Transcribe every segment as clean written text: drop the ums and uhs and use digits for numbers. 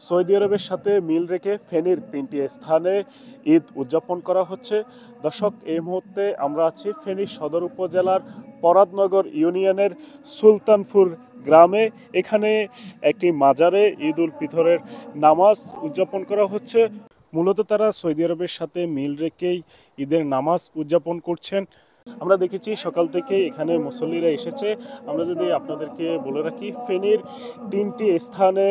Saudi আরবের সাথে মিল রেখে ফেনীর ৩টি স্থানে ঈদ উদযাপন করা হচ্ছে। দর্শক, এই মুহূর্তে আমরা আছি ফেনী সদর উপজেলার পরাদনগর ইউনিয়নের সুলতানপুর গ্রামে। এখানে একটি মাজারে ঈদ উল ফিতরের নামাজ উদযাপন করা হচ্ছে। মূলত তারা সৌদি আরবের সাথে মিল রেখেই ঈদের নামাজ উদযাপন করছেন। আমরা দেখেছি সকাল থেকে এখানে মুসল্লিরা এসেছে। আমরা যদি আপনাদেরকে বলে রাখি, ফেনীর ৩টি স্থানে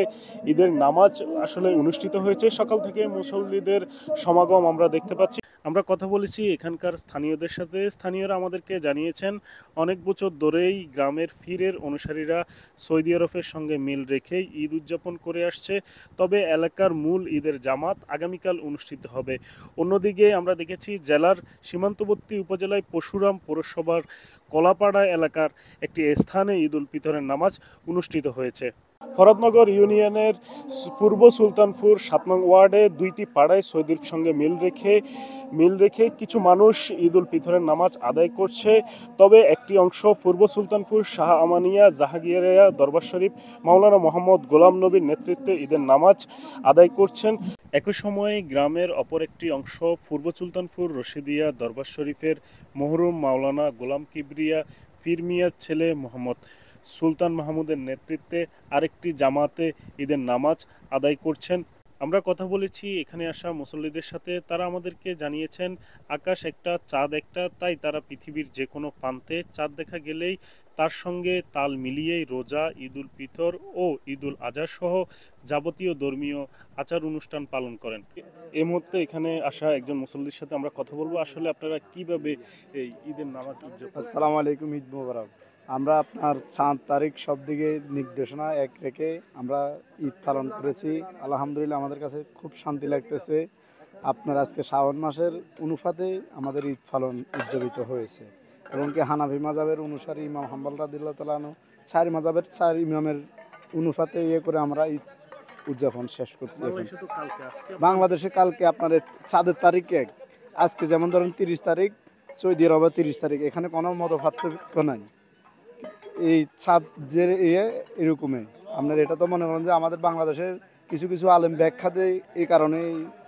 ঈদের নামাজ আসলে অনুষ্ঠিত হয়েছে। সকাল থেকে মুসল্লিদের সমাগম আমরা দেখতে পাচ্ছি। আমরা কথা বলেছি এখানকার স্থানীয়দের সাথে। স্থানীয়রা আমাদেরকে জানিয়েছেন অনেক বছর ধরেই গ্রামের ফিরের অনুসারীরা সৌদি আরবের সঙ্গে মিল রেখেই ঈদ উদযাপন করে আসছে। তবে এলাকার মূল ঈদের জামাত আগামীকাল অনুষ্ঠিত হবে। অন্যদিকে আমরা দেখেছি জেলার সীমান্তবর্তী উপজেলায় পরশুরাম পৌরসভার কলাপাড়া এলাকার একটি স্থানে ঈদ উল ফিতরের নামাজ অনুষ্ঠিত হয়েছে। ফরাদনগর ইউনিয়নের পূর্ব সুলতানপুর ৭ নং ওয়ার্ডে ২টি পাড়ায় সৌদির সঙ্গে মিল রেখে কিছু মানুষ ঈদ উল ফিতরের নামাজ আদায় করছে। তবে একটি অংশ পূর্ব সুলতানপুর শাহ আমানিয়া জাহাঙ্গীরিয়া দরবার শরীফ মাওলানা মোহাম্মদ গোলাম নবীর নেতৃত্বে ঈদের নামাজ আদায় করছেন। একই সময়ে গ্রামের অপর একটি অংশ পূর্ব সুলতানপুর রশিদিয়া দরবার শরীফের মহরুম মাওলানা গোলাম কিবরিয়া পীর মিয়ার ছেলে মোহাম্মদ সুলতান মাহমুদের নেতৃত্বে আরেকটি জামাতে ঈদের নামাজ আদায় করছেন। আমরা কথা বলেছি এখানে আসা মুসল্লিদের সাথে। তারা আমাদেরকে জানিয়েছেন আকাশ একটা চাঁদ একটা, তাই তারা পৃথিবীর যে কোনো প্রান্তে চাঁদ দেখা গেলেই তার সঙ্গে তাল মিলিয়েই রোজা, ঈদ উল ফিতর ও ঈদ উল আজহা সহ যাবতীয় ধর্মীয় আচার অনুষ্ঠান পালন করেন। এই মুহূর্তে এখানে আসা একজন মুসল্লির সাথে আমরা কথা বলবো। আসলে আপনারা কিভাবে এই ঈদের নামাজ উদযাপন? আসসালামু আলাইকুম, ঈদ মোবারক। আমরা আপনার চাঁদ তারিখ সব দিকে নির্দেশনা এক রেখে আমরা ঈদ পালন করেছি। আলহামদুলিল্লাহ আমাদের কাছে খুব শান্তি লাগতেছে। আপনার আজকে শ্রাবণ মাসের অনুপাতে আমাদের ঈদ পালন উদযাপিত হয়েছে এবং কি হানাফি মাযহাবের অনুসারী ইমাম হাম্বল রাদিয়াল্লাহু তাআলা আনহু ৪ মাযহাবের ৪ ইমামের অনুপাতে করে আমরা ঈদ উদযাপন শেষ করছি। বাংলাদেশে কালকে আপনার চাঁদের তারিখ এক, আজকে যেমন ধরেন 30 তারিখ, সৌদি আরবে 30 তারিখ, এখানে কোনো মত পার্থক্য নাই। এই চাঁদ যে এরকমই আপনার, এটা তো মনে করেন যে আমাদের বাংলাদেশের কিছু কিছু আলেম ব্যাখ্যা দেয়, এই কারণে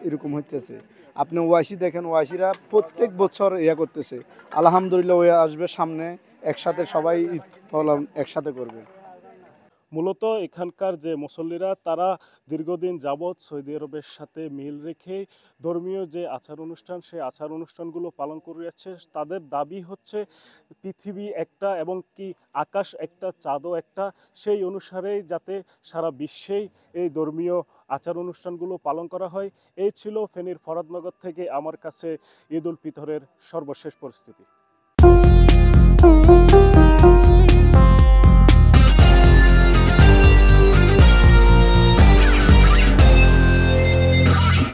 এরকম হইতেছে। আপনি ওয়াইসি দেখেন, ওয়াইসিরা প্রত্যেক বছর করতেছে। আলহামদুলিল্লাহ ওয়া আসবে সামনে, একসাথে সবাই ঈদ পালন একসাথে করবে। মূলত এখানকার যে মুসল্লিরা তারা দীর্ঘদিন যাবৎ সৌদি আরবের সাথে মিল রেখে ধর্মীয় যে আচার অনুষ্ঠান, সেই আচার অনুষ্ঠানগুলো পালন করে যাচ্ছে। তাদের দাবি হচ্ছে পৃথিবী একটা এবং কি আকাশ একটা, চাঁদও একটা। সেই অনুসারেই যাতে সারা বিশ্বেই এই ধর্মীয় আচার অনুষ্ঠানগুলো পালন করা হয়। এই ছিল ফেনীর ফরাদনগর থেকে আমার কাছে ঈদ উল ফিতরের সর্বশেষ পরিস্থিতি।